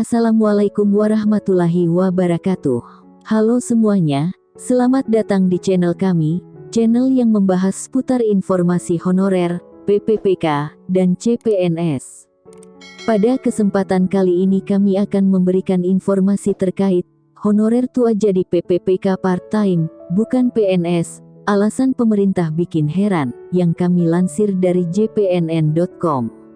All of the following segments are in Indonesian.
Assalamualaikum warahmatullahi wabarakatuh. Halo semuanya, selamat datang di channel kami, channel yang membahas seputar informasi honorer, PPPK, dan CPNS. Pada kesempatan kali ini kami akan memberikan informasi terkait honorer tua jadi PPPK part-time, bukan PNS, alasan pemerintah bikin heran, yang kami lansir dari jpnn.com.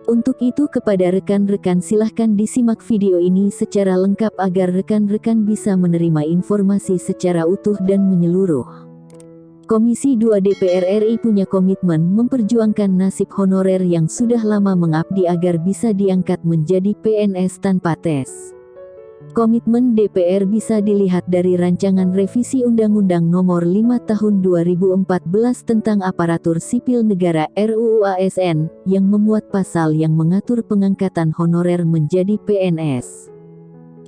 Untuk itu kepada rekan-rekan silahkan disimak video ini secara lengkap agar rekan-rekan bisa menerima informasi secara utuh dan menyeluruh. Komisi 2 DPR RI punya komitmen memperjuangkan nasib honorer yang sudah lama mengabdi agar bisa diangkat menjadi PNS tanpa tes. Komitmen DPR bisa dilihat dari rancangan revisi Undang-Undang Nomor 5 Tahun 2014 tentang Aparatur Sipil Negara (RUU ASN) yang memuat pasal yang mengatur pengangkatan honorer menjadi PNS.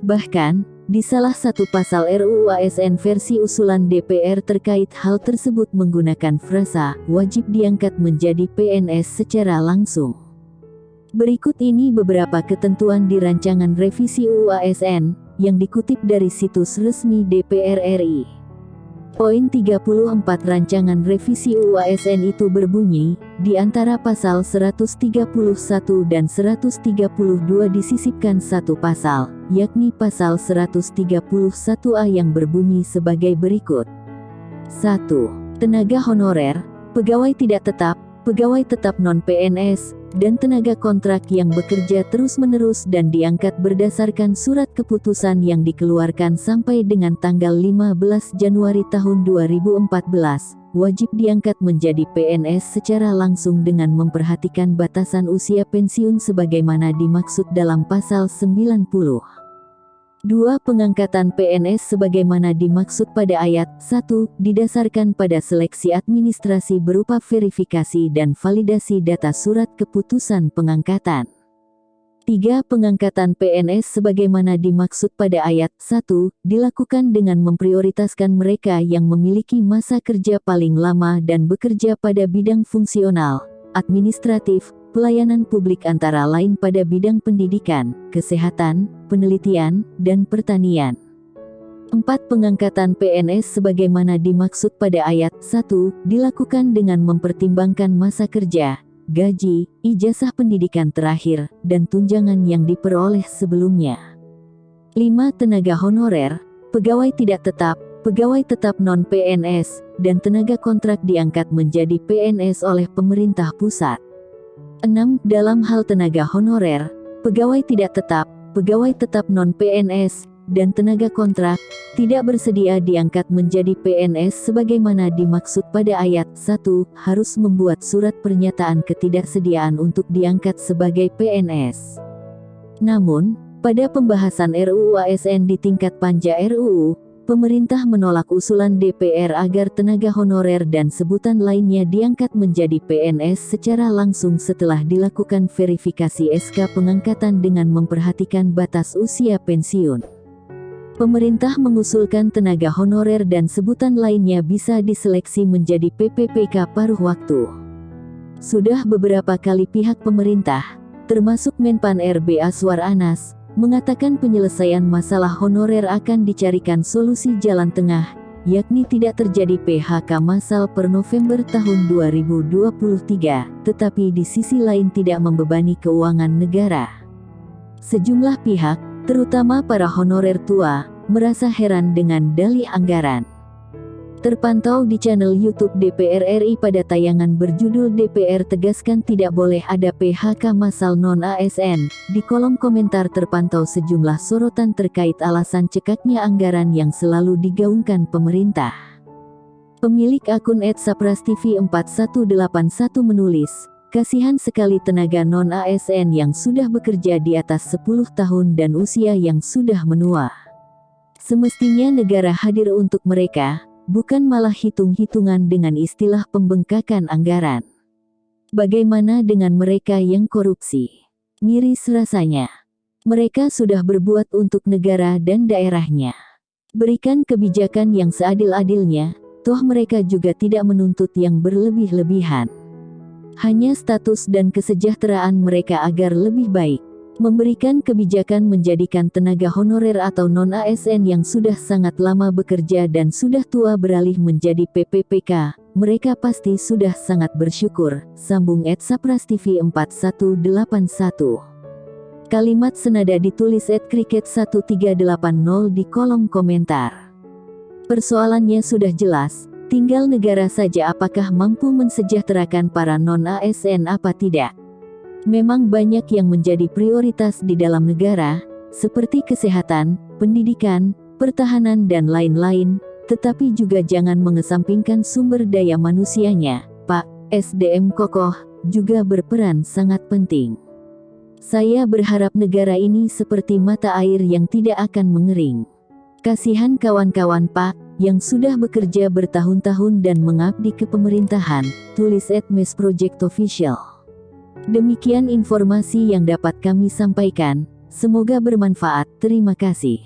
Bahkan, di salah satu pasal RUU ASN versi usulan DPR terkait hal tersebut menggunakan frasa wajib diangkat menjadi PNS secara langsung. Berikut ini beberapa ketentuan di rancangan revisi UU ASN, yang dikutip dari situs resmi DPR RI. Poin 34 rancangan revisi UU ASN itu berbunyi, di antara pasal 131 dan 132 disisipkan satu pasal, yakni pasal 131A yang berbunyi sebagai berikut. 1. Tenaga honorer, pegawai tidak tetap, pegawai tetap non-PNS, dan tenaga kontrak yang bekerja terus-menerus dan diangkat berdasarkan surat keputusan yang dikeluarkan sampai dengan tanggal 15 Januari tahun 2014, wajib diangkat menjadi PNS secara langsung dengan memperhatikan batasan usia pensiun sebagaimana dimaksud dalam pasal 90. 2. Pengangkatan PNS sebagaimana dimaksud pada ayat 1, didasarkan pada seleksi administrasi berupa verifikasi dan validasi data surat keputusan pengangkatan. 3. Pengangkatan PNS sebagaimana dimaksud pada ayat 1, dilakukan dengan memprioritaskan mereka yang memiliki masa kerja paling lama dan bekerja pada bidang fungsional, administratif, pelayanan publik antara lain pada bidang pendidikan, kesehatan, penelitian, dan pertanian. 4. Pengangkatan PNS sebagaimana dimaksud pada ayat 1, dilakukan dengan mempertimbangkan masa kerja, gaji, ijazah pendidikan terakhir, dan tunjangan yang diperoleh sebelumnya. 5. Tenaga honorer, pegawai tidak tetap, pegawai tetap non-PNS, dan tenaga kontrak diangkat menjadi PNS oleh pemerintah pusat. 6. Dalam hal tenaga honorer, pegawai tidak tetap, pegawai tetap non-PNS, dan tenaga kontrak, tidak bersedia diangkat menjadi PNS sebagaimana dimaksud pada ayat 1, harus membuat surat pernyataan ketidaksediaan untuk diangkat sebagai PNS. Namun, pada pembahasan RUU ASN di tingkat panja RUU, pemerintah menolak usulan DPR agar tenaga honorer dan sebutan lainnya diangkat menjadi PNS secara langsung setelah dilakukan verifikasi SK pengangkatan dengan memperhatikan batas usia pensiun. Pemerintah mengusulkan tenaga honorer dan sebutan lainnya bisa diseleksi menjadi PPPK paruh waktu. Sudah beberapa kali pihak pemerintah, termasuk Menpan RB Aswar Anas, mengatakan penyelesaian masalah honorer akan dicarikan solusi jalan tengah, yakni tidak terjadi PHK massal per November tahun 2023, tetapi di sisi lain tidak membebani keuangan negara. Sejumlah pihak, terutama para honorer tua, merasa heran dengan dalih anggaran. Terpantau di channel YouTube DPR RI pada tayangan berjudul DPR tegaskan tidak boleh ada PHK massal non-ASN, di kolom komentar terpantau sejumlah sorotan terkait alasan cekaknya anggaran yang selalu digaungkan pemerintah. Pemilik akun @saprastivi4181 menulis, kasihan sekali tenaga non-ASN yang sudah bekerja di atas 10 tahun dan usia yang sudah menua. Semestinya negara hadir untuk mereka, bukan malah hitung-hitungan dengan istilah pembengkakan anggaran. Bagaimana dengan mereka yang korupsi? Miris rasanya. Mereka sudah berbuat untuk negara dan daerahnya. Berikan kebijakan yang seadil-adilnya, toh mereka juga tidak menuntut yang berlebih-lebihan. Hanya status dan kesejahteraan mereka agar lebih baik. Memberikan kebijakan menjadikan tenaga honorer atau non-ASN yang sudah sangat lama bekerja dan sudah tua beralih menjadi PPPK, mereka pasti sudah sangat bersyukur, sambung @saprastv 4181. Kalimat senada ditulis @cricket1380 di kolom komentar. Persoalannya sudah jelas, tinggal negara saja apakah mampu mensejahterakan para non-ASN apa tidak. Memang banyak yang menjadi prioritas di dalam negara, seperti kesehatan, pendidikan, pertahanan dan lain-lain, tetapi juga jangan mengesampingkan sumber daya manusianya, Pak. SDM kokoh juga berperan sangat penting. Saya berharap negara ini seperti mata air yang tidak akan mengering. Kasihan kawan-kawan Pak, yang sudah bekerja bertahun-tahun dan mengabdi ke pemerintahan, tulis @mesprojectofficial. Demikian informasi yang dapat kami sampaikan, semoga bermanfaat, terima kasih.